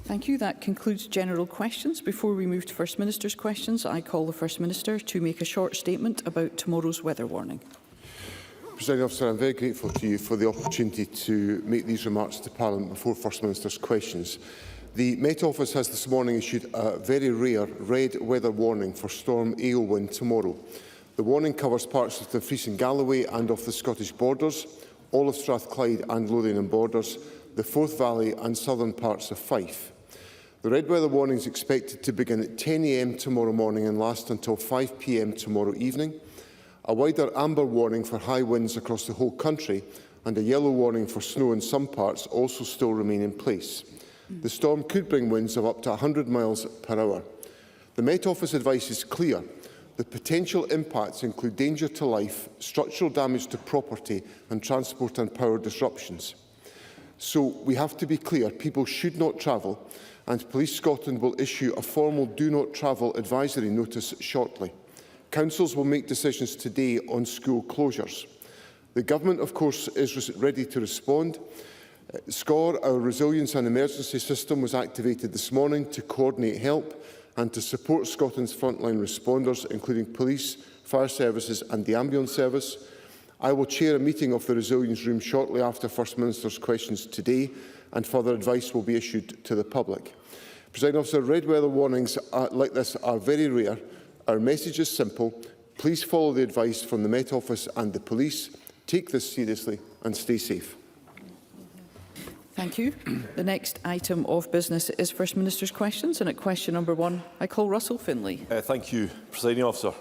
Thank you. That concludes general questions. Before we move to First Minister's questions, I call the First Minister to make a short statement about tomorrow's weather warning. Presiding Officer, I am very grateful to you for the opportunity to make these remarks to Parliament before First Minister's questions. The Met Office has this morning issued a very rare red weather warning for storm Aowen tomorrow. The warning covers parts of Dumfries and Galloway and of the Scottish borders, all of Strathclyde and Lothian borders, the Forth Valley and southern parts of Fife. The red weather warning is expected to begin at 10 a.m. tomorrow morning and last until 5 p.m. tomorrow evening. A wider amber warning for high winds across the whole country and a yellow warning for snow in some parts also still remain in place. The storm could bring winds of up to 100 miles per hour. The Met Office advice is clear. The potential impacts include danger to life, structural damage to property and transport and power disruptions. So we have to be clear, people should not travel, and Police Scotland will issue a formal Do Not Travel advisory notice shortly. Councils will make decisions today on school closures. The Government, of course, is ready to respond. SCORE, our Resilience and Emergency System, was activated this morning to coordinate help and to support Scotland's frontline responders, including police, fire services and the ambulance service. I will chair a meeting of the Resilience Room shortly after First Minister's questions today, and further advice will be issued to the public. Presiding Officer, red weather warnings like this are very rare. Our message is simple. Please follow the advice from the Met Office and the police. Take this seriously and stay safe. Thank you. The next item of business is First Minister's questions, and at question number 1, I call Russell Finlay. Thank you, Presiding Officer.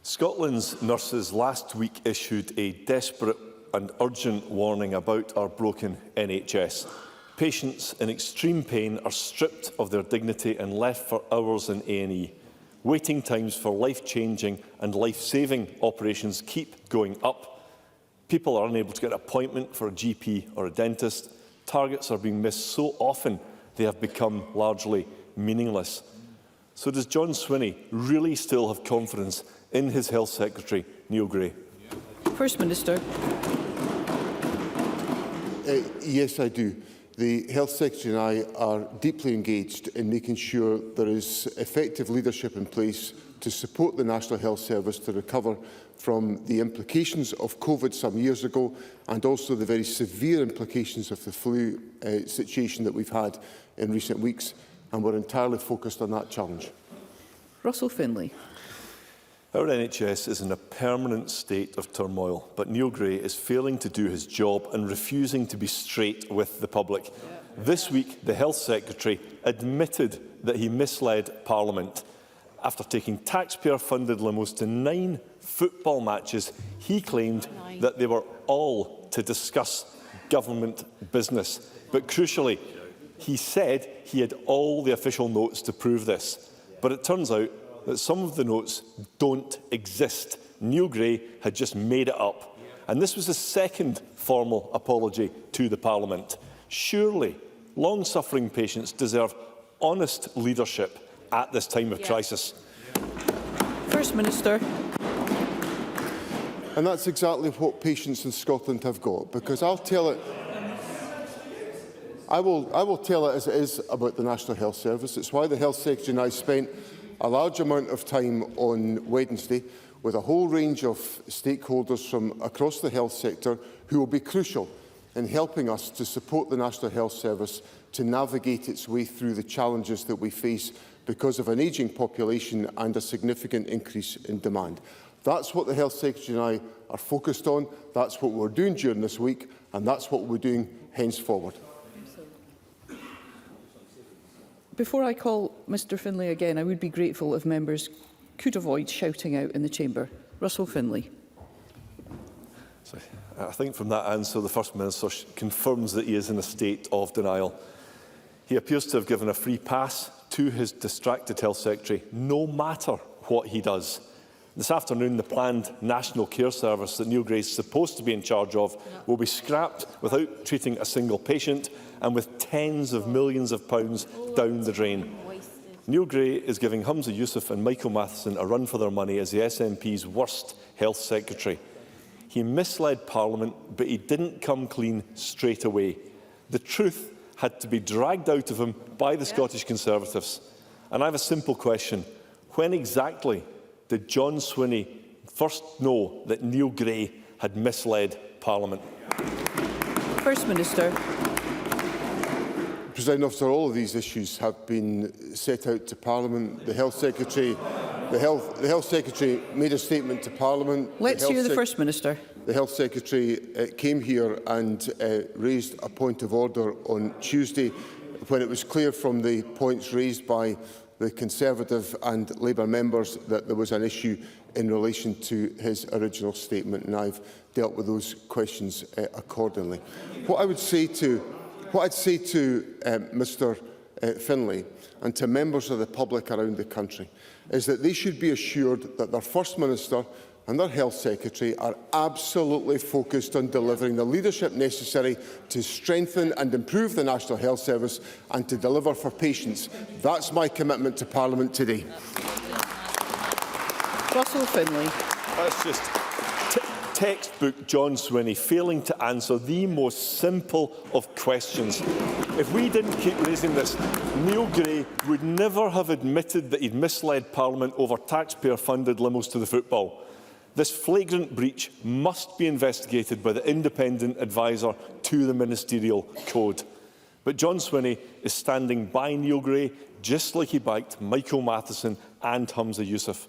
Scotland's nurses last week issued a desperate and urgent warning about our broken NHS. Patients in extreme pain are stripped of their dignity and left for hours in A&E. Waiting times for life-changing and life-saving operations keep going up. People are unable to get an appointment for a GP or a dentist. Targets are being missed so often they have become largely meaningless. So does John Swinney really still have confidence in his Health Secretary, Neil Gray? First Minister. Yes, I do. The Health Secretary and I are deeply engaged in making sure there is effective leadership in place to support the National Health Service to recover from the implications of COVID some years ago and also the very severe implications of the flu situation that we've had in recent weeks, and we're entirely focused on that challenge. Russell Finlay. Our NHS is in a permanent state of turmoil, but Neil Gray is failing to do his job and refusing to be straight with the public. This week, the Health Secretary admitted that he misled Parliament. After taking taxpayer-funded limos to 9 football matches, he claimed that they were all to discuss government business. But crucially, he said he had all the official notes to prove this. But it turns out that some of the notes don't exist. Neil Gray had just made it up. And this was the second formal apology to the Parliament. Surely, long-suffering patients deserve honest leadership at this time of crisis. First Minister. And that's exactly what patients in Scotland have got, because I will tell it as it is about the National Health Service. It's why the Health Secretary and I spent a large amount of time on Wednesday with a whole range of stakeholders from across the health sector who will be crucial in helping us to support the National Health Service to navigate its way through the challenges that we face because of an ageing population and a significant increase in demand. That's what the Health Secretary and I are focused on, that's what we're doing during this week, and that's what we're doing henceforward. Before I call Mr Finlay again, I would be grateful if members could avoid shouting out in the chamber. Russell Finlay. I think from that answer, the First Minister confirms that he is in a state of denial. He appears to have given a free pass to his distracted Health Secretary, no matter what he does. This afternoon, the planned National Care Service that Neil Gray is supposed to be in charge of will be scrapped without treating a single patient and with tens of millions of pounds down the drain. Neil Gray is giving Humza Yousaf and Michael Matheson a run for their money as the SNP's worst Health Secretary. He misled Parliament, but he didn't come clean straight away. The truth had to be dragged out of him by the Scottish Conservatives. And I have a simple question. When exactly did John Swinney first know that Neil Gray had misled Parliament? First Minister. Presiding Officer, all of these issues have been set out to Parliament. The Health Secretary made a statement to Parliament. Let's hear the First Minister. The Health Secretary came here and raised a point of order on Tuesday when it was clear from the points raised by the Conservative and Labour members that there was an issue in relation to his original statement, and I've dealt with those questions accordingly. What I'd say to Mr Finlay and to members of the public around the country is that they should be assured that their First Minister and their Health Secretary are absolutely focused on delivering the leadership necessary to strengthen and improve the National Health Service and to deliver for patients. That's my commitment to Parliament today. Russell Finlay. That's just textbook John Swinney failing to answer the most simple of questions. If we didn't keep raising this, Neil Gray would never have admitted that he'd misled Parliament over taxpayer-funded limos to the football. This flagrant breach must be investigated by the independent advisor to the Ministerial Code. But John Swinney is standing by Neil Gray just like he backed Michael Matheson and Humza Yousaf.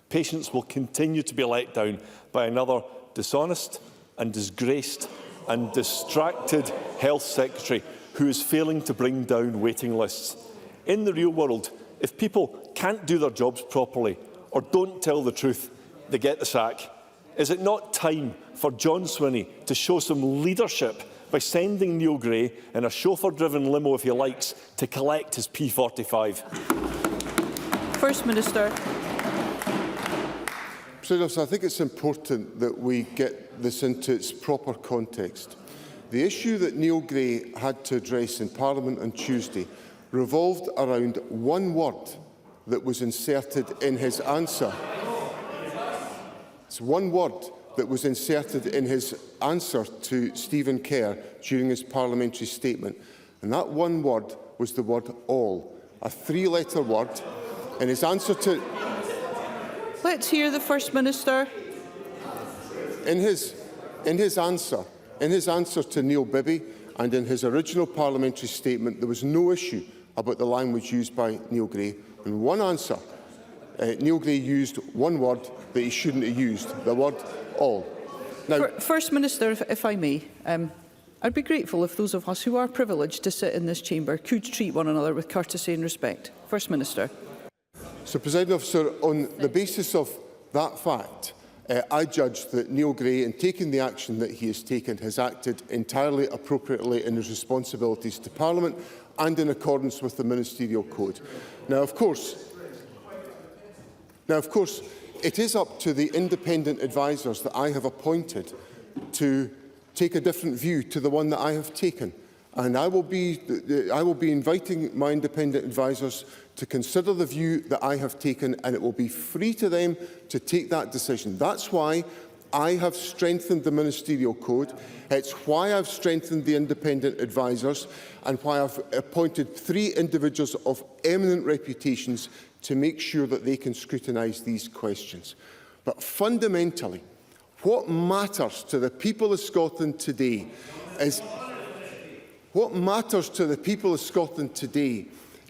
Patients will continue to be let down by another dishonest and disgraced and distracted Health Secretary who is failing to bring down waiting lists. In the real world, if people can't do their jobs properly or don't tell the truth, they get the sack. Is it not time for John Swinney to show some leadership by sending Neil Gray in a chauffeur-driven limo, if he likes, to collect his P45? First Minister. I think it's important that we get this into its proper context. The issue that Neil Gray had to address in Parliament on Tuesday revolved around one word that was inserted in his answer. It's one word that was inserted in his answer to Stephen Kerr during his parliamentary statement. And that one word was the word all, a three-letter word. In his answer to... Let's hear the First Minister. In his answer to Neil Bibby and in his original parliamentary statement, there was no issue about the language used by Neil Gray. In one answer, Neil Gray used one word that he shouldn't have used, the word all. Now, First Minister, if I may, I'd be grateful if those of us who are privileged to sit in this chamber could treat one another with courtesy and respect. First Minister. So, Presiding Officer, on the basis of that fact, I judge that Neil Gray, in taking the action that he has taken, has acted entirely appropriately in his responsibilities to Parliament and in accordance with the Ministerial Code. Now, of course, it is up to the independent advisers that I have appointed to take a different view to the one that I have taken. And I will be inviting my independent advisers to consider the view that I have taken, and it will be free to them to take that decision. That's why I have strengthened the Ministerial Code. It's why I've strengthened the independent advisers and why I've appointed 3 individuals of eminent reputations to make sure that they can scrutinise these questions. But fundamentally, what matters to the people of Scotland today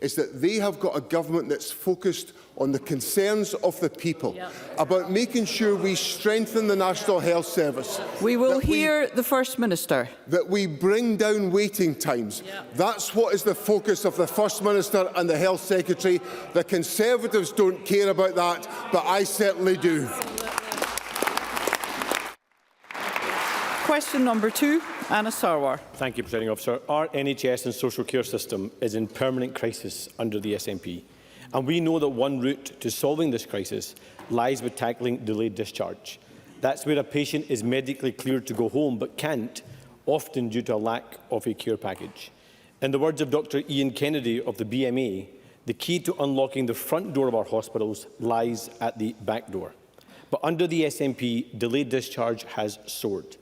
is that they have got a government that's focused on the concerns of the people, about making sure we strengthen the National Health Service. We will hear the First Minister. That we bring down waiting times. That's what is the focus of the First Minister and the Health Secretary. The Conservatives don't care about that, but I certainly do. Question number 2, Anna Sarwar. Thank you, Presiding Officer. Our NHS and social care system is in permanent crisis under the SNP. And we know that one route to solving this crisis lies with tackling delayed discharge. That's where a patient is medically cleared to go home but can't, often due to a lack of a care package. In the words of Dr. Ian Kennedy of the BMA, the key to unlocking the front door of our hospitals lies at the back door. But under the SNP, delayed discharge has soared.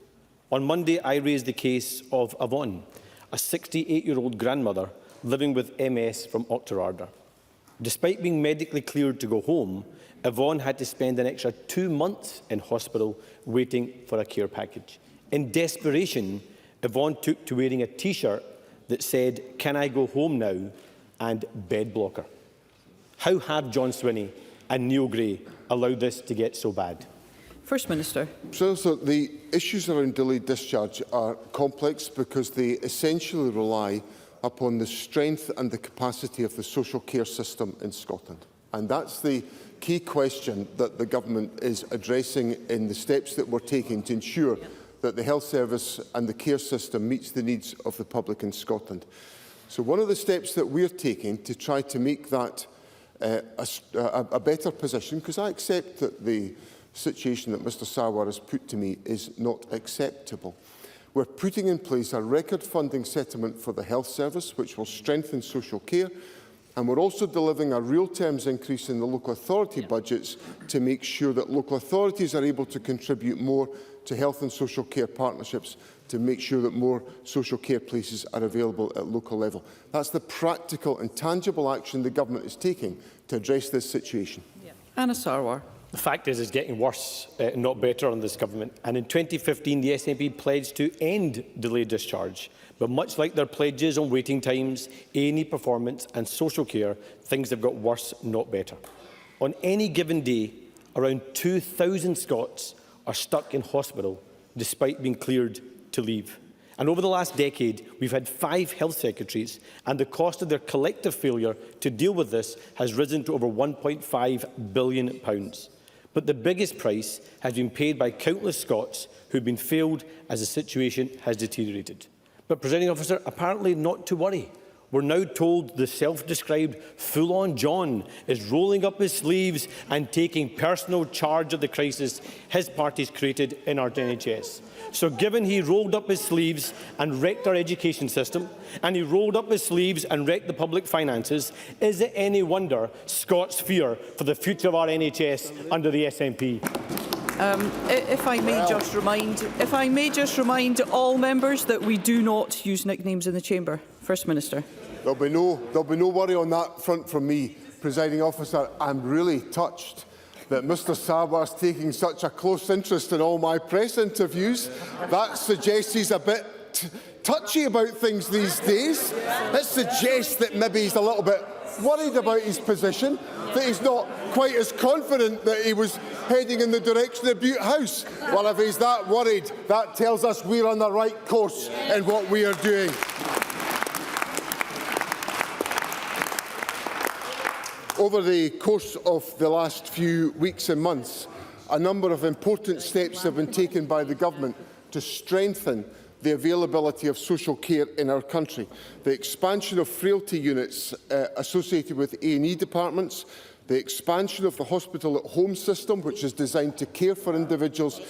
On Monday, I raised the case of Avon, a 68-year-old grandmother living with MS from Auchterarder. Despite being medically cleared to go home, Yvonne had to spend an extra 2 months in hospital waiting for a care package. In desperation, Yvonne took to wearing a T-shirt that said, "Can I go home now?" and bed blocker. How have John Swinney and Neil Gray allowed this to get so bad? First Minister. So the issues around delayed discharge are complex because they essentially rely upon the strength and the capacity of the social care system in Scotland. And that's the key question that the Government is addressing in the steps that we're taking to ensure that the health service and the care system meets the needs of the public in Scotland. So one of the steps that we're taking to try to make that a better position, because I accept that the situation that Mr Sarwar has put to me is not acceptable. We're putting in place a record funding settlement for the health service, which will strengthen social care, and we're also delivering a real terms increase in the local authority budgets to make sure that local authorities are able to contribute more to health and social care partnerships to make sure that more social care places are available at local level. That's the practical and tangible action the Government is taking to address this situation. Anna Sarwar. The fact is, it's getting worse, not better under this Government. And in 2015, the SNP pledged to end delayed discharge. But much like their pledges on waiting times, A&E performance and social care, things have got worse, not better. On any given day, around 2,000 Scots are stuck in hospital despite being cleared to leave. And over the last decade, we've had 5 health secretaries, and the cost of their collective failure to deal with this has risen to over £1.5 billion. But the biggest price has been paid by countless Scots who've been failed as the situation has deteriorated. But, Presiding Officer, apparently not to worry. We're now told the self-described full-on John is rolling up his sleeves and taking personal charge of the crisis his party's created in our NHS. So given he rolled up his sleeves and wrecked our education system, and he rolled up his sleeves and wrecked the public finances, is it any wonder Scots fear for the future of our NHS under the SNP? If I may just remind all members that we do not use nicknames in the chamber. First Minister. There'll be no worry on that front from me, Presiding Officer. I'm really touched that Mr Sarwar's taking such a close interest in all my press interviews. That suggests he's a bit touchy about things these days. That suggests that maybe he's a little bit worried about his position, that he's not quite as confident that he was heading in the direction of Butte House. Well, if he's that worried, that tells us we're on the right course in what we are doing. Over the course of the last few weeks and months, a number of important steps have been taken by the Government to strengthen the availability of social care in our country. The expansion of frailty units associated with A&E departments, the expansion of the hospital at home system, which is designed to care for individuals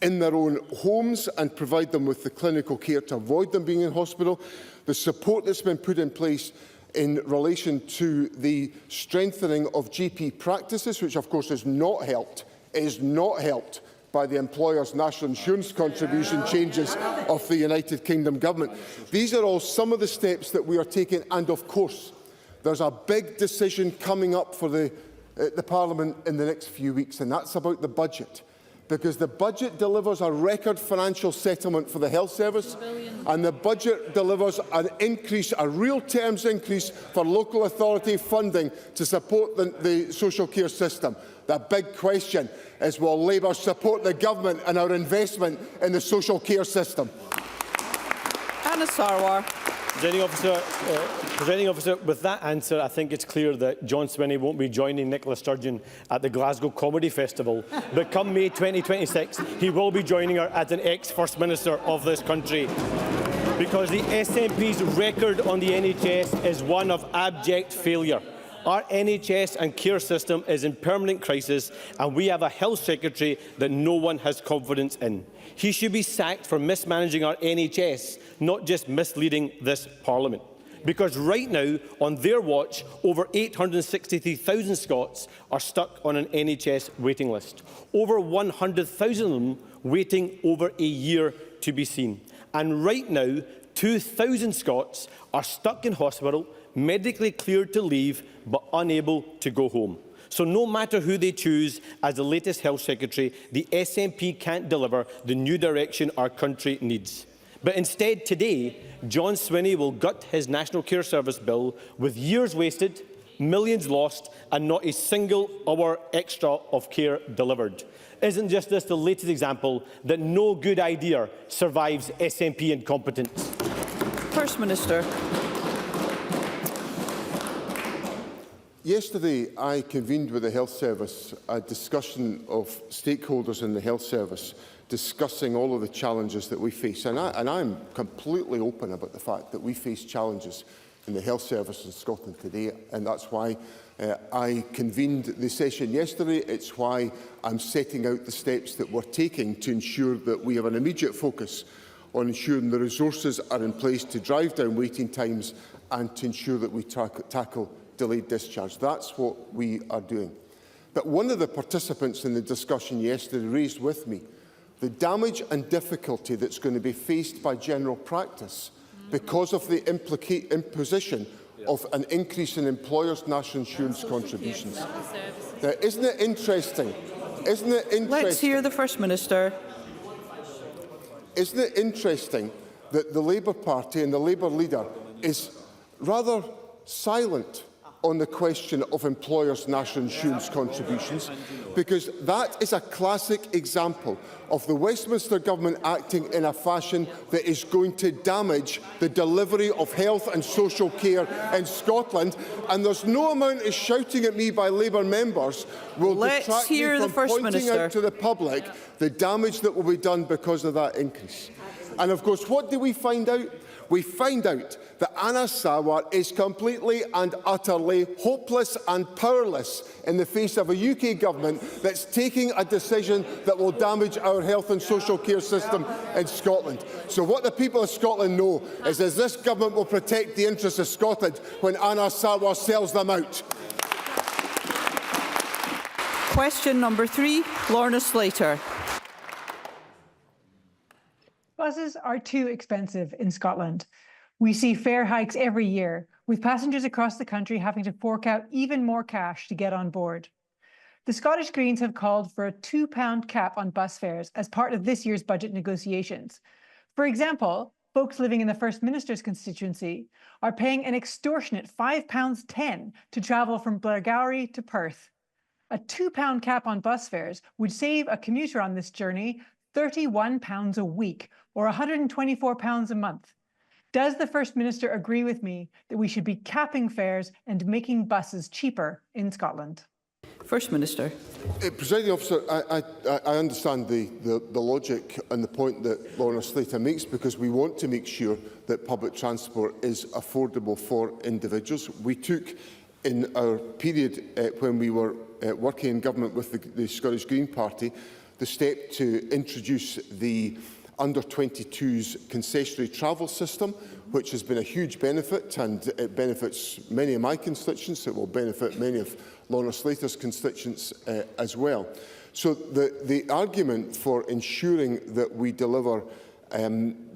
in their own homes and provide them with the clinical care to avoid them being in hospital, the support that's been put in place in relation to the strengthening of GP practices, which of course is not helped by the employer's national insurance contribution changes of the United Kingdom Government. These are all some of the steps that we are taking, and of course there's a big decision coming up for the Parliament in the next few weeks, and that's about the budget. Because the budget delivers a record financial settlement for the health service, and the budget delivers an increase, a real terms increase for local authority funding to support the social care system. The big question is, will Labour support the Government and our investment in the social care system? Anna Sarwar. Presiding Officer, with that answer, I think it's clear that John Swinney won't be joining Nicola Sturgeon at the Glasgow Comedy Festival. But come May 2026, he will be joining her as an ex-First Minister of this country. Because the SNP's record on the NHS is one of abject failure. Our NHS and care system is in permanent crisis, and we have a health secretary that no one has confidence in. He should be sacked for mismanaging our NHS, not just misleading this Parliament. Because right now, on their watch, over 863,000 Scots are stuck on an NHS waiting list. Over 100,000 of them waiting over a year to be seen. And right now, 2,000 Scots are stuck in hospital, medically cleared to leave, but unable to go home. So no matter who they choose as the latest Health Secretary, the SNP can't deliver the new direction our country needs. But instead, today, John Swinney will gut his National Care Service bill with years wasted, millions lost, and not a single hour extra of care delivered. Isn't just this the latest example that no good idea survives SNP incompetence? First Minister. Yesterday, I convened with the Health Service a discussion of stakeholders in the Health Service discussing all of the challenges that we face. And I'm completely open about the fact that we face challenges in the Health Service in Scotland today, and that's why I convened the session yesterday. It's why I'm setting out the steps that we're taking to ensure that we have an immediate focus on ensuring the resources are in place to drive down waiting times and to ensure that we tackle delayed discharge. That's what we are doing. But one of the participants in the discussion yesterday raised with me the damage and difficulty that's going to be faced by general practice because of the imposition of an increase in employers' national insurance contributions. Now, isn't it interesting? Isn't it interesting? Let's hear the First Minister. Isn't it interesting that the Labour Party and the Labour leader is rather silent on the question of employers' national insurance contributions, because that is a classic example of the Westminster Government acting in a fashion that is going to damage the delivery of health and social care in Scotland. And there's no amount of shouting at me by Labour members will detract me from pointing out to the public the damage that will be done because of that increase. And of course, what do we find out? We find out that Anas Sarwar is completely and utterly hopeless and powerless in the face of a UK government that's taking a decision that will damage our health and social care system in Scotland. So what the people of Scotland know is that this government will protect the interests of Scotland when Anas Sarwar sells them out. Question number 3, Lorna Slater. Buses are too expensive in Scotland. We see fare hikes every year, with passengers across the country having to fork out even more cash to get on board. The Scottish Greens have called for a £2 cap on bus fares as part of this year's budget negotiations. For example, folks living in the First Minister's constituency are paying an extortionate £5.10 to travel from Blairgowrie to Perth. A £2 cap on bus fares would save a commuter on this journey £31 a week, or £124 a month. Does the First Minister agree with me that we should be capping fares and making buses cheaper in Scotland? First Minister. Presiding Officer, I understand the logic and the point that Lorna Slater makes, because we want to make sure that public transport is affordable for individuals. We took, in our period when we were working in government with the Scottish Green Party, the step to introduce the under-22s concessionary travel system, which has been a huge benefit, and it benefits many of my constituents. It will benefit many of Lorna Slater's constituents as well. So the argument for ensuring that we deliver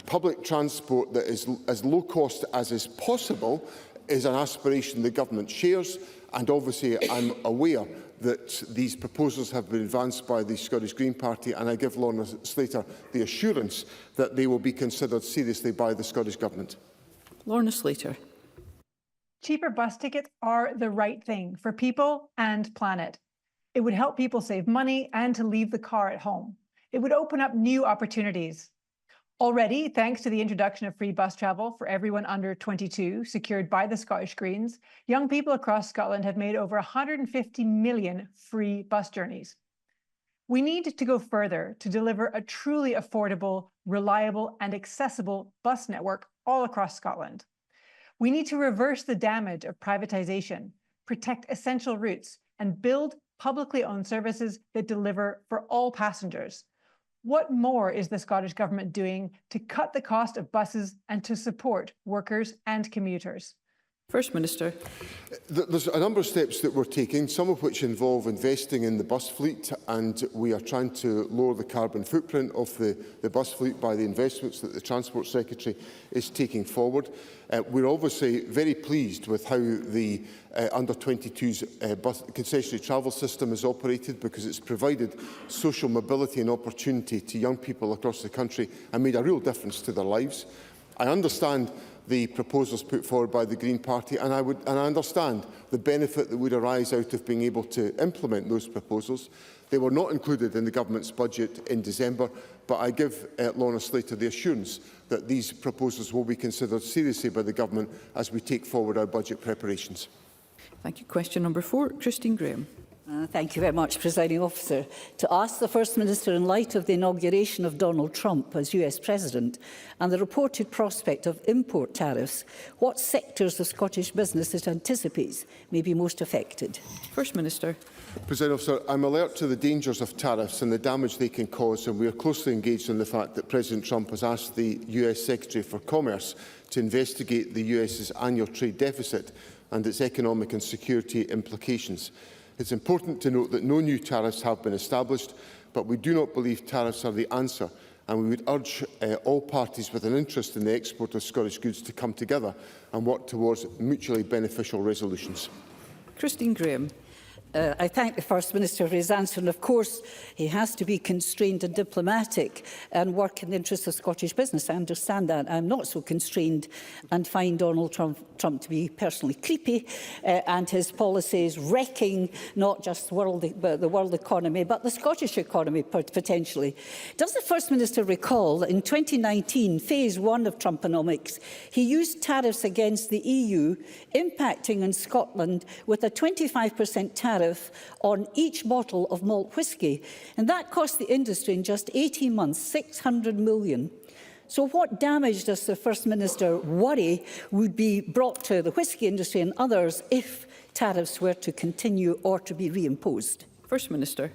public transport that is as low cost as is possible is an aspiration the government shares, and obviously I'm aware that these proposals have been advanced by the Scottish Green Party, and I give Lorna Slater the assurance that they will be considered seriously by the Scottish Government. Lorna Slater. Cheaper bus tickets are the right thing for people and planet. It would help people save money and to leave the car at home. It would open up new opportunities. Already, thanks to the introduction of free bus travel for everyone under 22, secured by the Scottish Greens, young people across Scotland have made over 150 million free bus journeys. We need to go further to deliver a truly affordable, reliable, and accessible bus network all across Scotland. We need to reverse the damage of privatisation, protect essential routes, and build publicly owned services that deliver for all passengers. What more is the Scottish Government doing to cut the cost of buses and to support workers and commuters? First Minister. There's a number of steps that we're taking, some of which involve investing in the bus fleet, and we are trying to lower the carbon footprint of the bus fleet by the investments that the Transport Secretary is taking forward. We're obviously very pleased with how the under-22s concessionary travel system is operated, because it's provided social mobility and opportunity to young people across the country and made a real difference to their lives. I understand the proposals put forward by the Green Party, and I understand the benefit that would arise out of being able to implement those proposals. They were not included in the Government's budget in December, but I give Lorna Slater the assurance that these proposals will be considered seriously by the Government as we take forward our budget preparations. Thank you. Question number 4, Christine Graham. Thank you very much, Presiding Officer. To ask the First Minister, in light of the inauguration of Donald Trump as US President and the reported prospect of import tariffs, what sectors of Scottish business it anticipates may be most affected? First Minister. President Officer, I'm alert to the dangers of tariffs and the damage they can cause, and we are closely engaged in the fact that President Trump has asked the US Secretary for Commerce to investigate the US's annual trade deficit and its economic and security implications. It's important to note that no new tariffs have been established, but we do not believe tariffs are the answer, and we would urge all parties with an interest in the export of Scottish goods to come together and work towards mutually beneficial resolutions. Christine Graham. I thank the First Minister for his answer, and of course he has to be constrained and diplomatic and work in the interests of Scottish business. I understand that. I'm not so constrained and find Donald Trump to be personally creepy and his policies wrecking not just the world economy but the Scottish economy potentially. Does the First Minister recall that in 2019, phase 1 of Trumponomics, he used tariffs against the EU impacting on Scotland with a 25% tariff on each bottle of malt whisky, and that cost the industry in just 18 months 600 million. So what damage does the First Minister worry would be brought to the whisky industry and others if tariffs were to continue or to be reimposed? First Minister.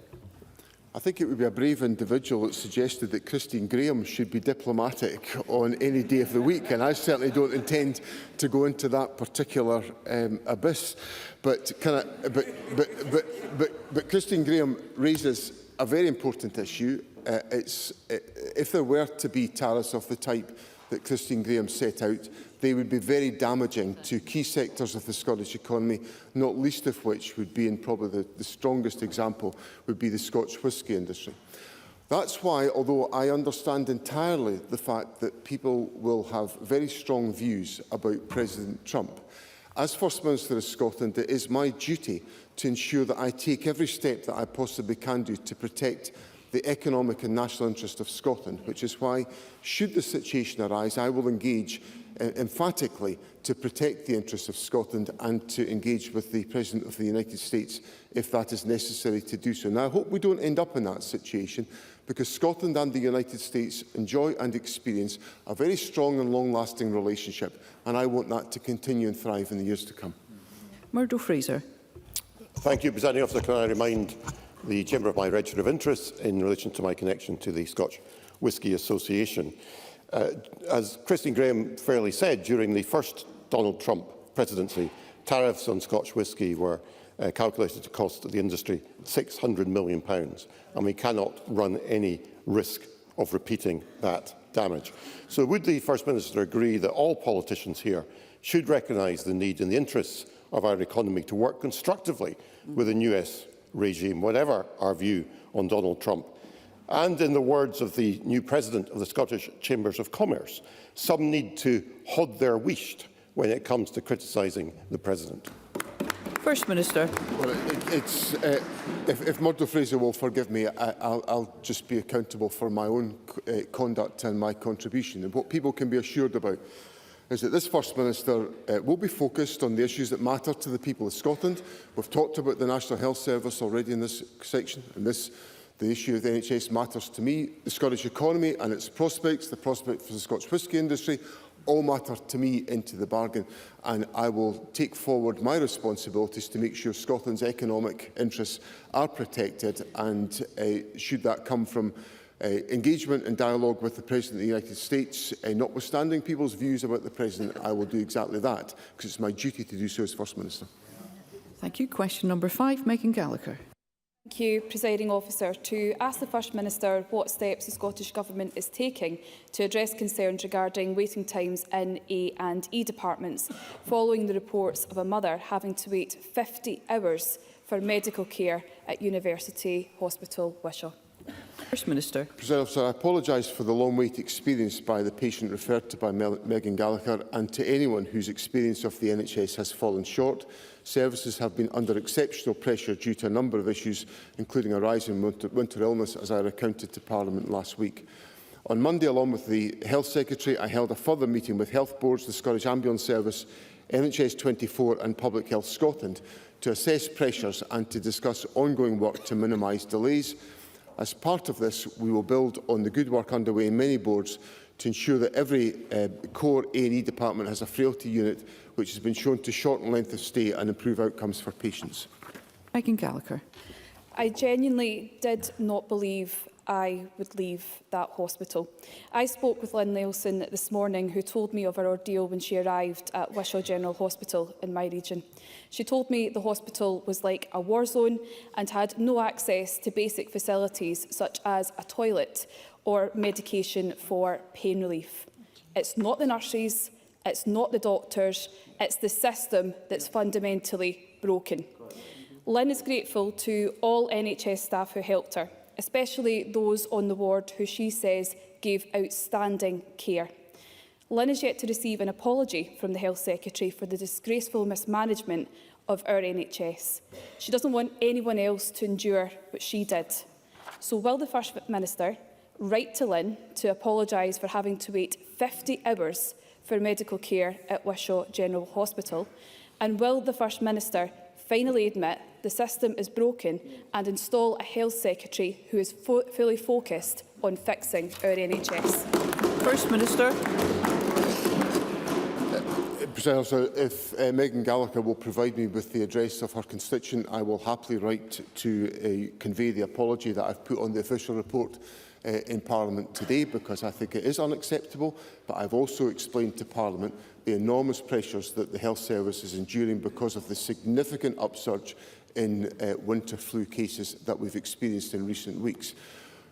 I think it would be a brave individual that suggested that Christine Graham should be diplomatic on any day of the week, and I certainly don't intend to go into that particular abyss. But Christine Graham raises a very important issue. If there were to be tariffs of the type that Christine Graham set out, they would be very damaging to key sectors of the Scottish economy, not least of which would be, and probably the strongest example, would be the Scotch whisky industry. That's why, although I understand entirely the fact that people will have very strong views about President Trump, as First Minister of Scotland, it is my duty to ensure that I take every step that I possibly can do to protect the economic and national interest of Scotland, which is why, should the situation arise, I will engage emphatically to protect the interests of Scotland and to engage with the President of the United States if that is necessary to do so. Now, I hope we don't end up in that situation, because Scotland and the United States enjoy and experience a very strong and long-lasting relationship, and I want that to continue and thrive in the years to come. Murdo Fraser. Thank you, Presiding Officer. Can I remind the Chamber of my register of interest in relation to my connection to the Scotch Whisky Association? As Christine Graham fairly said, during the first Donald Trump presidency, tariffs on Scotch whisky were calculated to cost the industry £600 million, and we cannot run any risk of repeating that damage. So would the First Minister agree that all politicians here should recognise the need in the interests of our economy to work constructively with a US regime, whatever our view on Donald Trump? And in the words of the new President of the Scottish Chambers of Commerce, some need to hod their wheesht when it comes to criticising the President. First Minister. Well, if Murdo Fraser will forgive me, I'll just be accountable for my own conduct and my contribution. And what people can be assured about is that this First Minister will be focused on the issues that matter to the people of Scotland. We've talked about the National Health Service already in this section, and the issue of the NHS matters to me. The Scottish economy and its prospects, the prospect for the Scotch whisky industry, all matter to me into the bargain, and I will take forward my responsibilities to make sure Scotland's economic interests are protected, and should that come from engagement and dialogue with the President of the United States. Notwithstanding people's views about the President, I will do exactly that, because it's my duty to do so as First Minister. Thank you. Question number 5, Megan Gallagher. Thank you, Presiding Officer. To ask the First Minister what steps the Scottish Government is taking to address concerns regarding waiting times in A&E departments following the reports of a mother having to wait 50 hours for medical care at University Hospital Wishaw. First Minister. President Officer, I apologise for the long wait experienced by the patient referred to by Megan Gallagher and to anyone whose experience of the NHS has fallen short. Services have been under exceptional pressure due to a number of issues, including a rise in winter illness, as I recounted to Parliament last week. On Monday, along with the Health Secretary, I held a further meeting with health boards, the Scottish Ambulance Service, NHS 24 and Public Health Scotland to assess pressures and to discuss ongoing work to minimise delays. As part of this, we will build on the good work underway in many boards to ensure that every core A&E department has a frailty unit which has been shown to shorten length of stay and improve outcomes for patients. Megan Gallagher. I genuinely did not believe I would leave that hospital. I spoke with Lynn Nelson this morning, who told me of her ordeal when she arrived at Wishaw General Hospital in my region. She told me the hospital was like a war zone and had no access to basic facilities such as a toilet or medication for pain relief. It's not the nurses, it's not the doctors, it's the system that's fundamentally broken. Lynn is grateful to all NHS staff who helped her, especially those on the ward who she says gave outstanding care. Lynn is yet to receive an apology from the Health Secretary for the disgraceful mismanagement of our NHS. She doesn't want anyone else to endure what she did. So will the First Minister write to Lynn to apologise for having to wait 50 hours for medical care at Wishaw General Hospital? And will the First Minister finally admit the system is broken and install a Health Secretary who is fully focused on fixing our NHS? First Minister. President Officer, if Megan Gallagher will provide me with the address of her constituent, I will happily write to convey the apology that I've put on the official report in Parliament today, because I think it is unacceptable. But I've also explained to Parliament the enormous pressures that the Health Service is enduring because of the significant upsurge in winter flu cases that we've experienced in recent weeks.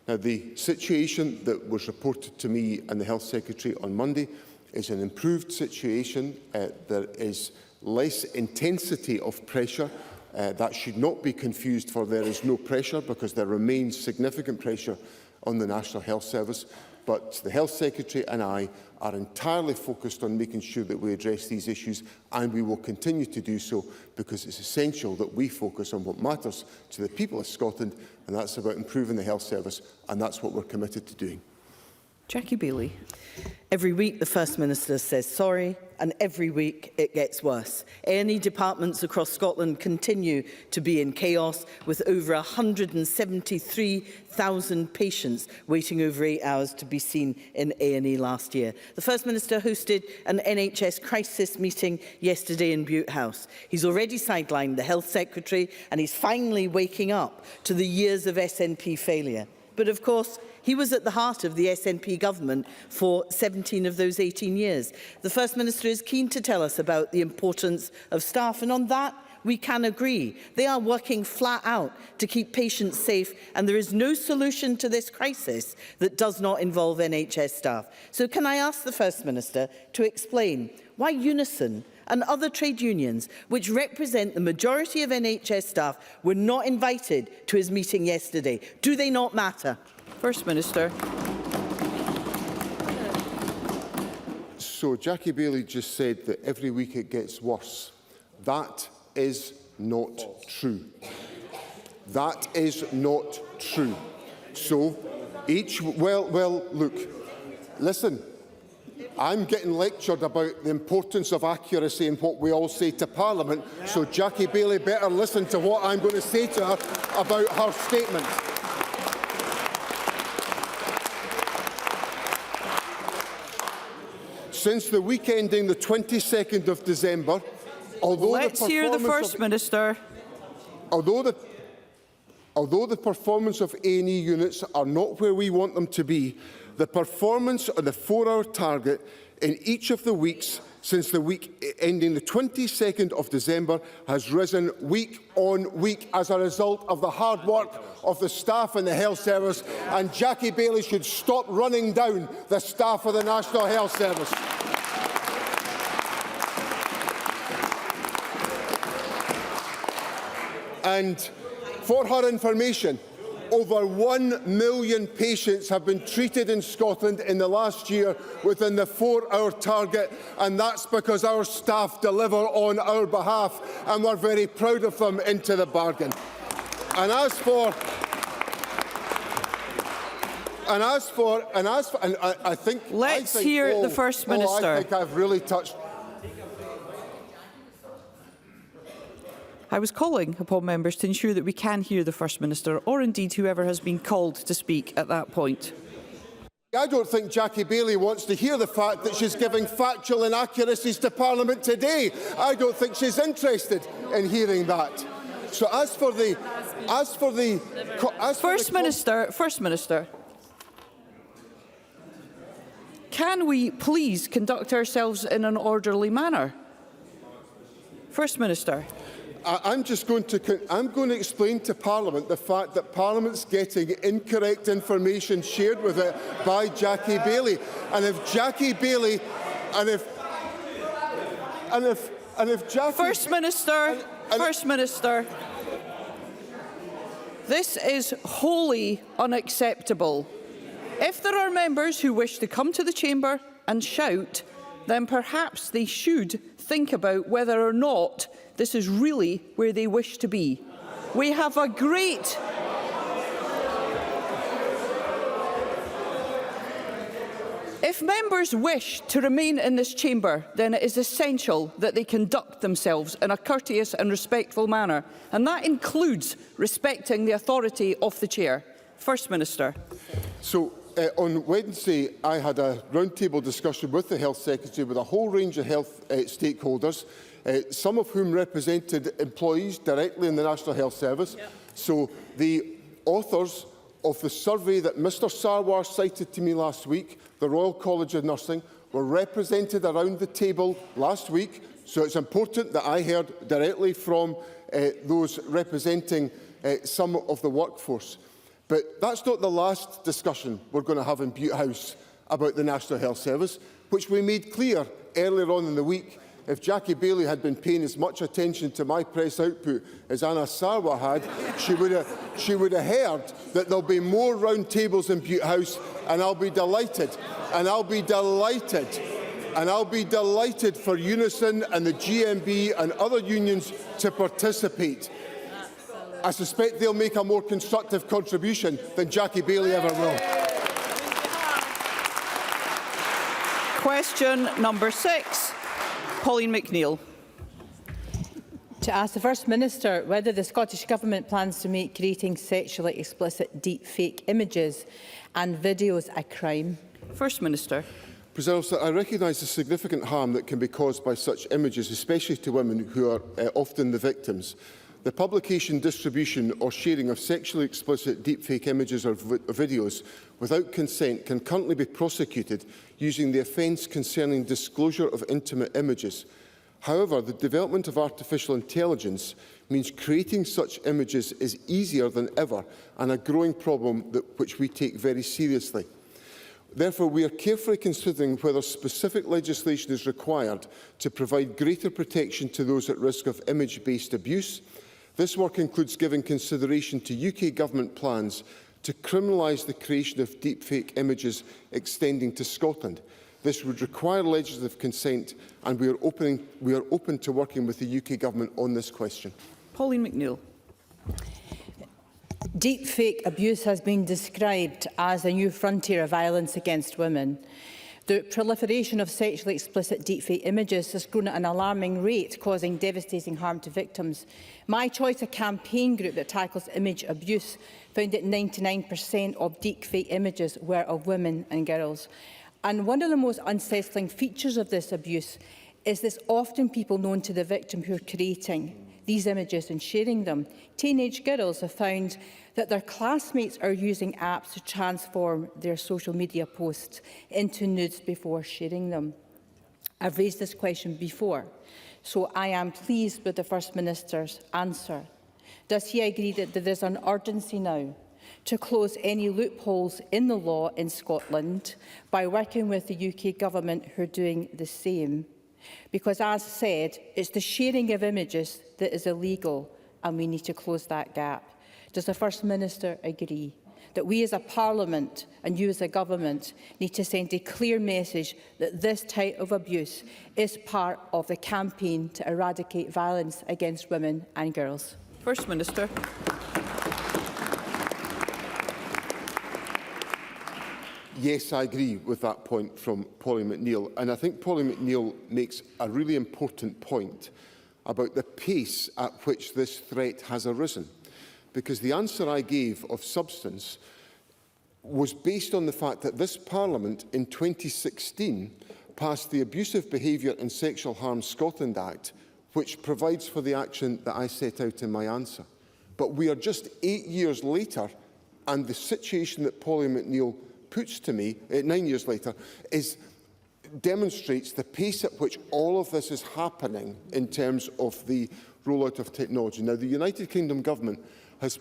Now, the situation that was reported to me and the Health Secretary on Monday is an improved situation. There is less intensity of pressure. That should not be confused for there is no pressure, because there remains significant pressure on the National Health Service. But the Health Secretary and I are entirely focused on making sure that we address these issues, and we will continue to do so, because it's essential that we focus on what matters to the people of Scotland, and that's about improving the health service, and that's what we're committed to doing. Jackie Bailey. Every week the First Minister says sorry, and every week it gets worse. A&E departments across Scotland continue to be in chaos, with over 173,000 patients waiting over 8 hours to be seen in A&E last year. The First Minister hosted an NHS crisis meeting yesterday in Bute House. He's already sidelined the Health Secretary, and he's finally waking up to the years of SNP failure. But of course, he was at the heart of the SNP government for 17 of those 18 years. The First Minister is keen to tell us about the importance of staff, and on that we can agree. They are working flat out to keep patients safe, and there is no solution to this crisis that does not involve NHS staff. So can I ask the First Minister to explain why Unison and other trade unions, which represent the majority of NHS staff, were not invited to his meeting yesterday? Do they not matter? First Minister. So Jackie Bailey just said that every week it gets worse. That is not true. That is not true. So look, listen. I'm getting lectured about the importance of accuracy in what we all say to Parliament, so Jackie Bailey better listen to what I'm going to say to her about her statement. Since the week ending the 22nd of December, although Let's hear the First Minister. Although Although the performance of A&E units are not where we want them to be, the performance on the 4-hour target in each of the weeks since the week ending the 22nd of December has risen week on week as a result of the hard work of the staff in the health service, and Jackie Baillie should stop running down the staff of the National Health Service. And for her information, over 1 million patients have been treated in Scotland in the last year within the 4-hour target, and that's because our staff deliver on our behalf, and we're very proud of them into the bargain. And I think Let's hear the First Minister. I think I've really touched. I was calling upon members to ensure that we can hear the First Minister, or indeed whoever has been called to speak at that point. I don't think Jackie Baillie wants to hear the fact that she's giving factual inaccuracies to Parliament today. I don't think she's interested in hearing that. So First Minister, can we please conduct ourselves in an orderly manner? First Minister. I'm going to explain to Parliament the fact that Parliament's getting incorrect information shared with it by Jackie Baillie, and if Jackie Baillie, First Minister, this is wholly unacceptable. If there are members who wish to come to the chamber and shout, then perhaps they should think about whether or not this is really where they wish to be. We have a great... If members wish to remain in this chamber, then it is essential that they conduct themselves in a courteous and respectful manner, and that includes respecting the authority of the Chair. First Minister. So, on Wednesday, I had a roundtable discussion with the Health Secretary with a whole range of health stakeholders, some of whom represented employees directly in the National Health Service. Yep. So the authors of the survey that Mr Sarwar cited to me last week, the Royal College of Nursing, were represented around the table last week. So it's important that I heard directly from those representing some of the workforce. But that's not the last discussion we're going to have in Butte House about the National Health Service, which we made clear earlier on in the week. If Jackie Baillie had been paying as much attention to my press output as Anna Sarwar had, she would have heard that there'll be more round tables in Butte House, and I'll be delighted. And I'll be delighted. And I'll be delighted for Unison and the GMB and other unions to participate. I suspect they'll make a more constructive contribution than Jackie Baillie ever will. Question number 6. Pauline McNeill. To ask the First Minister whether the Scottish Government plans to make creating sexually explicit deep fake images and videos a crime. First Minister. President Officer, I recognise the significant harm that can be caused by such images, especially to women who are often the victims. The publication, distribution or sharing of sexually explicit deepfake images or videos without consent can currently be prosecuted using the offence concerning disclosure of intimate images. However, the development of artificial intelligence means creating such images is easier than ever, and a growing problem which we take very seriously. Therefore, we are carefully considering whether specific legislation is required to provide greater protection to those at risk of image-based abuse. This work includes giving consideration to UK Government plans to criminalise the creation of deepfake images extending to Scotland. This would require legislative consent, and we are open to working with the UK Government on this question. Pauline McNeill. Deepfake abuse has been described as a new frontier of violence against women. The proliferation of sexually explicit deepfake images has grown at an alarming rate, causing devastating harm to victims. My Choice, a campaign group that tackles image abuse, found that 99% of deepfake images were of women and girls. And one of the most unsettling features of this abuse is this often people known to the victim who are creating these images and sharing them. Teenage girls have found that their classmates are using apps to transform their social media posts into nudes before sharing them. I've raised this question before, so I am pleased with the First Minister's answer. Does he agree that there is an urgency now to close any loopholes in the law in Scotland by working with the UK Government who are doing the same? Because, as said, it's the sharing of images that is illegal, and we need to close that gap. Does the First Minister agree that we as a Parliament and you as a Government need to send a clear message that this type of abuse is part of the campaign to eradicate violence against women and girls? First Minister. Yes, I agree with that point from Polly McNeill. And I think Polly McNeill makes a really important point about the pace at which this threat has arisen. Because the answer I gave of substance was based on the fact that this Parliament in 2016 passed the Abusive Behaviour and Sexual Harm Scotland Act, which provides for the action that I set out in my answer. But we are just 8 years later, and the situation that Polly McNeill puts to me 9 years later demonstrates the pace at which all of this is happening in terms of the rollout of technology. Now, the United Kingdom Government has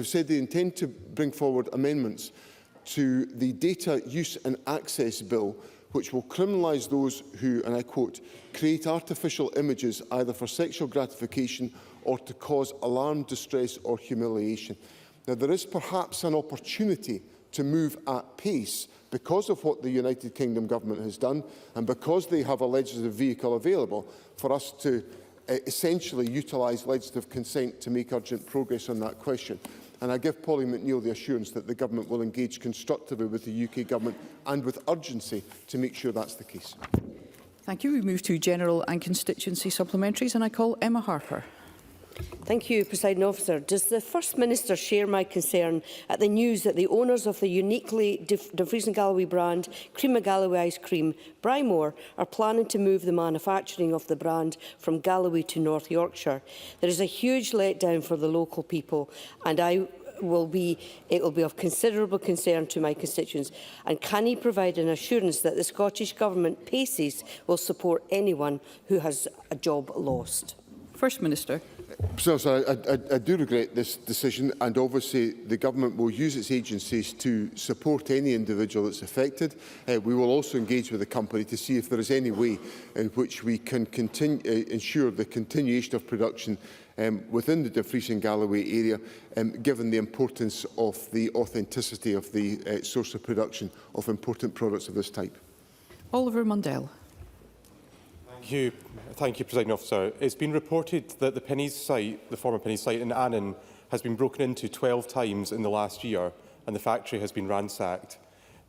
said they intend to bring forward amendments to the Data Use and Access Bill, which will criminalise those who, and I quote, create artificial images either for sexual gratification or to cause alarm, distress or humiliation. Now, there is perhaps an opportunity to move at pace because of what the United Kingdom Government has done and because they have a legislative vehicle available for us to essentially utilise legislative consent to make urgent progress on that question. And I give Polly McNeill the assurance that the Government will engage constructively with the UK Government and with urgency to make sure that's the case. Thank you. We move to general and constituency supplementaries, and I call Emma Harper. Thank you, Presiding Officer. Does the First Minister share my concern at the news that the owners of the uniquely Dumfries and Galloway brand Cream of Galloway ice cream, Brymore, are planning to move the manufacturing of the brand from Galloway to North Yorkshire? There is a huge letdown for the local people, and it will be of considerable concern to my constituents. And can he provide an assurance that the Scottish Government PACES will support anyone who has a job lost? First Minister. So I do regret this decision, and obviously the Government will use its agencies to support any individual that's affected. We will also engage with the company to see if there is any way in which we can ensure the continuation of production within the Dumfries and Galloway area, given the importance of the authenticity of the source of production of important products of this type. Oliver Mundell. Thank you, Presiding Officer. It's been reported that the Penneys site, the former Penneys site in Annan, has been broken into 12 times in the last year, and the factory has been ransacked.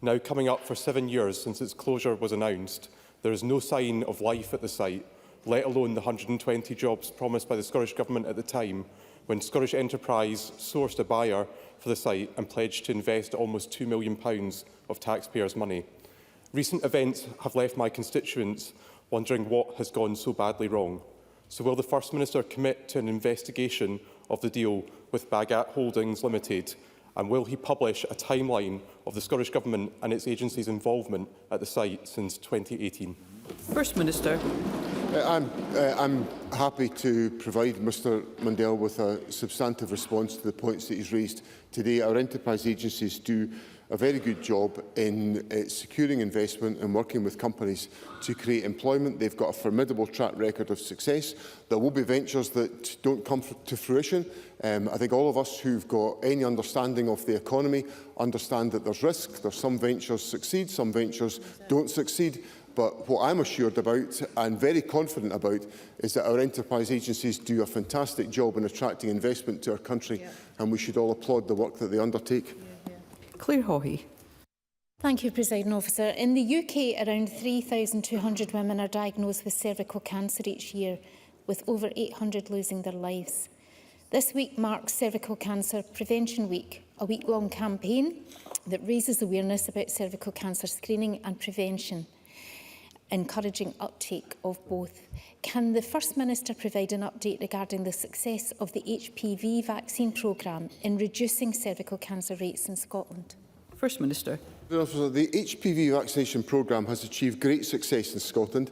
Now coming up for 7 years since its closure was announced, there is no sign of life at the site, let alone the 120 jobs promised by the Scottish Government at the time, when Scottish Enterprise sourced a buyer for the site and pledged to invest almost £2 million of taxpayers' money. Recent events have left my constituents wondering what has gone so badly wrong. So will the First Minister commit to an investigation of the deal with Bagat Holdings Limited, and will he publish a timeline of the Scottish Government and its agencies' involvement at the site since 2018? First Minister. I'm happy to provide Mr Mundell with a substantive response to the points that he's raised today. Our enterprise agencies do a very good job in securing investment and working with companies to create employment. They've got a formidable track record of success. There will be ventures that don't come to fruition. I think all of us who've got any understanding of the economy understand that there's risk. There's some ventures succeed, some ventures don't succeed. But what I'm assured about and very confident about is that our enterprise agencies do a fantastic job in attracting investment to our country, and we should all applaud the work that they undertake. Claire Haughey. Thank you, Presiding Officer. In the UK, around 3,200 women are diagnosed with cervical cancer each year, with over 800 losing their lives. This week marks Cervical Cancer Prevention Week, a week-long campaign that raises awareness about cervical cancer screening and prevention. encouraging uptake of both. Can the First Minister provide an update regarding the success of the HPV vaccine programme in reducing cervical cancer rates in Scotland? First Minister. The HPV vaccination programme has achieved great success in Scotland.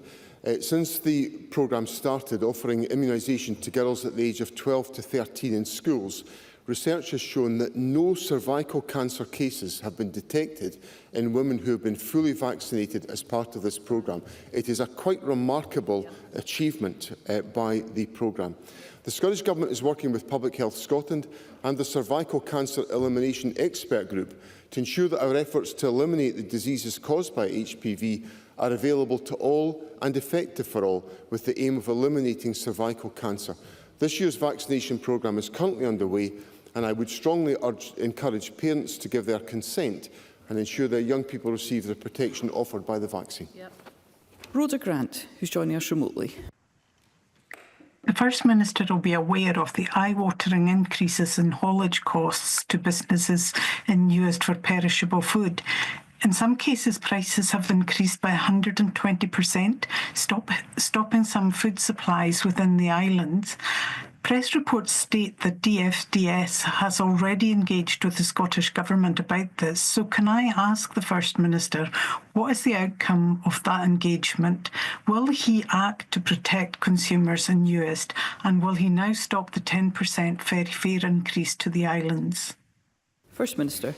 Since the programme started offering immunisation to girls at the age of 12 to 13 in schools, research has shown that no cervical cancer cases have been detected in women who have been fully vaccinated as part of this programme. It is a quite remarkable achievement by the programme. The Scottish Government is working with Public Health Scotland and the Cervical Cancer Elimination Expert Group to ensure that our efforts to eliminate the diseases caused by HPV are available to all and effective for all, with the aim of eliminating cervical cancer. This year's vaccination programme is currently underway, and I would strongly encourage parents to give their consent and ensure that young people receive the protection offered by the vaccine. Rhoda Grant, who's joining us remotely. The First Minister will be aware of the eye-watering increases in haulage costs to businesses used for perishable food. In some cases, prices have increased by 120%, stopping some food supplies within the islands. Press reports state that DFDS has already engaged with the Scottish Government about this. So can I ask the First Minister, what is the outcome of that engagement? Will he act to protect consumers in Uist? And will he now stop the 10% ferry fare increase to the islands? First Minister.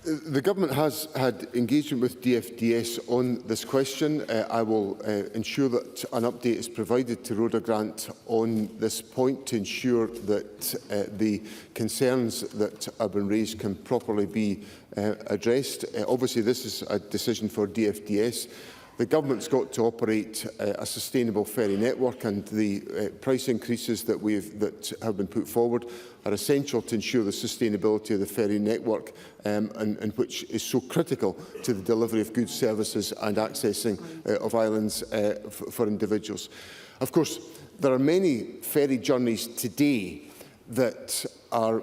The Government has had engagement with DFDS on this question. I will ensure that an update is provided to Rhoda Grant on this point to ensure that the concerns that have been raised can properly be addressed. Obviously, this is a decision for DFDS. The Government's got to operate a sustainable ferry network, and the price increases that have been put forward are essential to ensure the sustainability of the ferry network, and which is so critical to the delivery of goods, services and accessing of islands for individuals. Of course, there are many ferry journeys today that are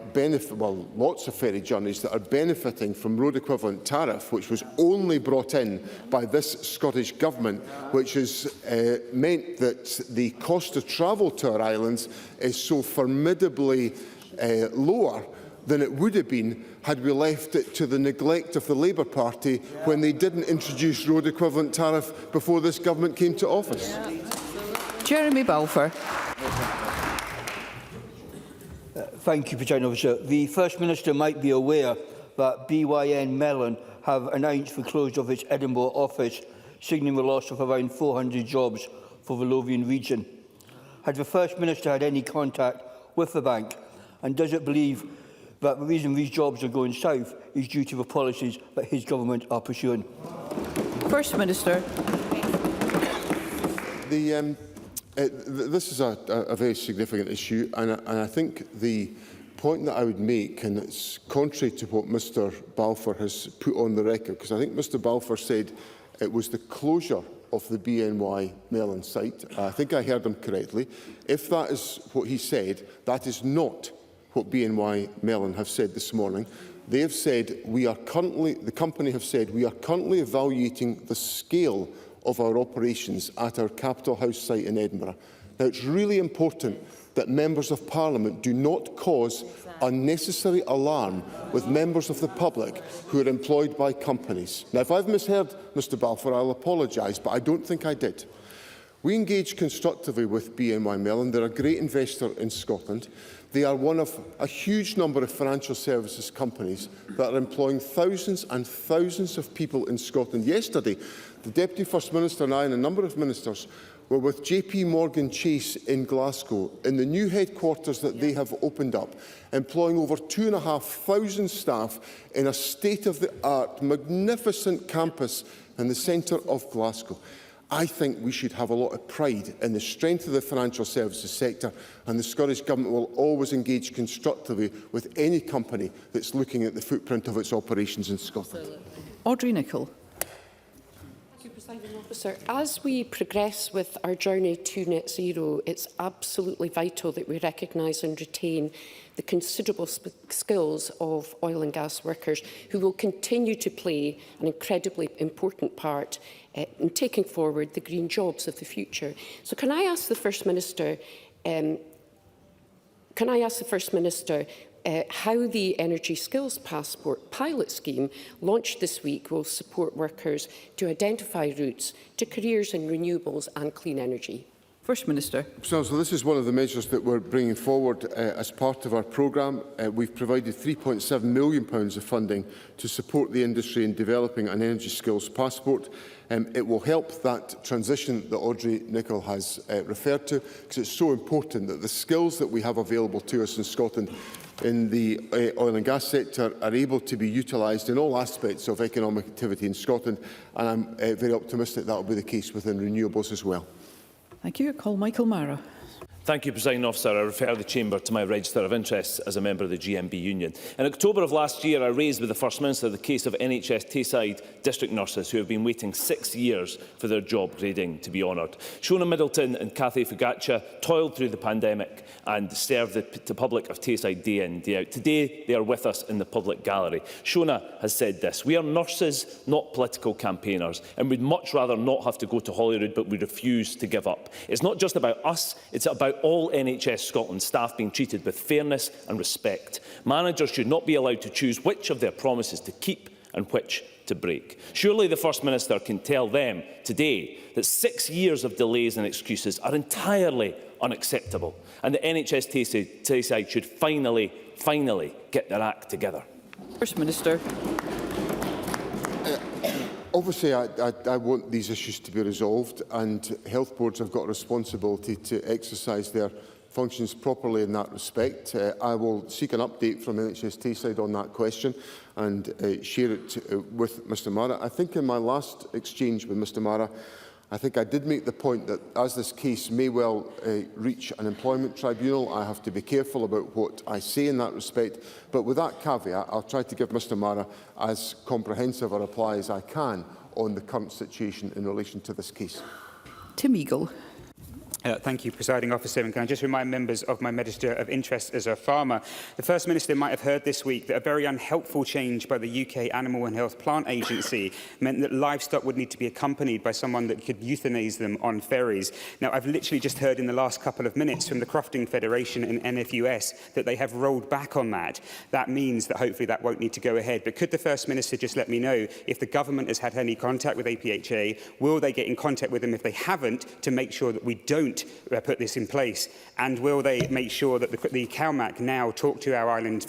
lots of ferry journeys that are benefiting from road equivalent tariff, which was only brought in by this Scottish Government, which has meant that the cost of travel to our islands is so formidably lower than it would have been had we left it to the neglect of the Labour Party when they didn't introduce road equivalent tariff before this Government came to office. Jeremy Balfour. Thank you, President Officer. The First Minister might be aware that BYN Mellon have announced the closure of its Edinburgh office, signalling the loss of around 400 jobs for the Lothian region. Has the First Minister had any contact with the bank, and does it believe that the reason these jobs are going south is due to the policies that his government are pursuing? First Minister. This is a very significant issue, and I think the point that I would make, and it's contrary to what Mr Balfour has put on the record, because I think Mr Balfour said it was the closure of the BNY Mellon site. I think I heard him correctly. If that is what he said, that is not what BNY Mellon have said this morning. They have said the company have said we are currently evaluating the scale of our operations at our Capital House site in Edinburgh. Now, it's really important that members of Parliament do not cause unnecessary alarm with members of the public who are employed by companies. Now, if I've misheard Mr Balfour, I'll apologise, but I don't think I did. We engage constructively with BNY Mellon. They're a great investor in Scotland. They are one of a huge number of financial services companies that are employing thousands and thousands of people in Scotland. Yesterday, the Deputy First Minister and I and a number of ministers were with JP Morgan Chase in Glasgow in the new headquarters that they have opened up, employing over 2,500 staff in a state-of-the-art, magnificent campus in the centre of Glasgow. I think we should have a lot of pride in the strength of the financial services sector, and the Scottish Government will always engage constructively with any company that's looking at the footprint of its operations in Scotland. Audrey Nicholl. Presiding Officer, as we progress with our journey to net zero, it's absolutely vital that we recognise and retain the considerable skills of oil and gas workers who will continue to play an incredibly important part in taking forward the green jobs of the future. So can I ask the First Minister, how the Energy Skills Passport pilot scheme launched this week will support workers to identify routes to careers in renewables and clean energy? First Minister. So this is one of the measures that we're bringing forward as part of our programme. We've provided £3.7 million of funding to support the industry in developing an energy skills passport. It will help that transition that Audrey Nicholl has referred to, because it's so important that the skills that we have available to us in Scotland in the oil and gas sector are able to be utilised in all aspects of economic activity in Scotland, and I'm very optimistic that will be the case within renewables as well. Thank you. I call Michael Mara. Thank you, Presiding Officer. I refer the Chamber to my register of interests as a member of the GMB Union. In October of last year, I raised with the First Minister the case of NHS Tayside district nurses who have been waiting 6 years for their job grading to be honoured. Shona Middleton and Cathy Fugaccia toiled through the pandemic and served the public of Tayside day in, day out. Today, they are with us in the public gallery. Shona has said this: "We are nurses, not political campaigners, and we'd much rather not have to go to Holyrood, but we refuse to give up. It's not just about us, it's about all NHS Scotland staff being treated with fairness and respect. Managers should not be allowed to choose which of their promises to keep and which to break. Surely the First Minister can tell them today that 6 years of delays and excuses are entirely unacceptable, and the NHS Tayside should finally get their act together." First Minister. Obviously, I want these issues to be resolved, and health boards have got a responsibility to exercise their functions properly in that respect. I will seek an update from NHS Tayside on that question and share it with Mr Mara. I think in my last exchange with Mr Mara, I think I did make the point that as this case may well reach an employment tribunal, I have to be careful about what I say in that respect. But with that caveat, I'll try to give Mr Mara as comprehensive a reply as I can on the current situation in relation to this case. Tim Eagle. Thank you, Presiding Officer. And can I just remind members of my register of interest as a farmer? The First Minister might have heard this week that a very unhelpful change by the UK Animal and Health Plant Agency meant that livestock would need to be accompanied by someone that could euthanise them on ferries. Now, I've literally just heard in the last couple of minutes from the Crofting Federation and NFUS that they have rolled back on that. That means that hopefully that won't need to go ahead. But could the First Minister just let me know if the government has had any contact with APHA? Will they get in contact with them if they haven't, to make sure that we don't put this in place? And will they make sure that the CalMac now talk to our island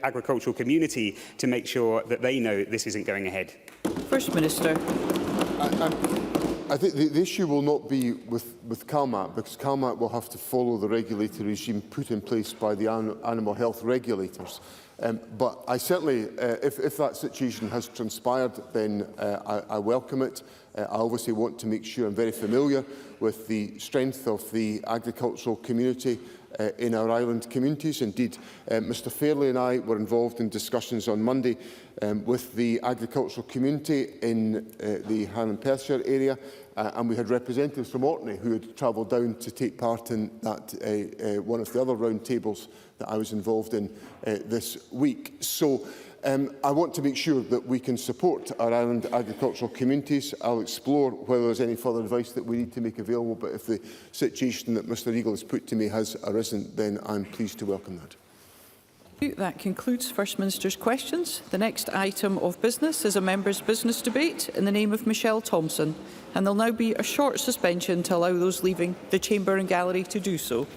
agricultural community to make sure that they know this isn't going ahead? First Minister. I think the issue will not be with CalMac, because CalMac will have to follow the regulatory regime put in place by the animal health regulators. But I certainly, if that situation has transpired, then I welcome it. I obviously want to make sure I'm very familiar with the strength of the agricultural community in our island communities. Indeed, Mr Fairley and I were involved in discussions on Monday with the agricultural community in the Highland-Perthshire area, and we had representatives from Orkney who had travelled down to take part in that one of the other round tables that I was involved in this week. So I want to make sure that we can support our island agricultural communities. I'll explore whether there's any further advice that we need to make available, but if the situation that Mr Eagle has put to me has arisen, then I'm pleased to welcome that. That concludes First Minister's questions. The next item of business is a member's business debate in the name of Michelle Thompson, and there'll now be a short suspension to allow those leaving the chamber and gallery to do so.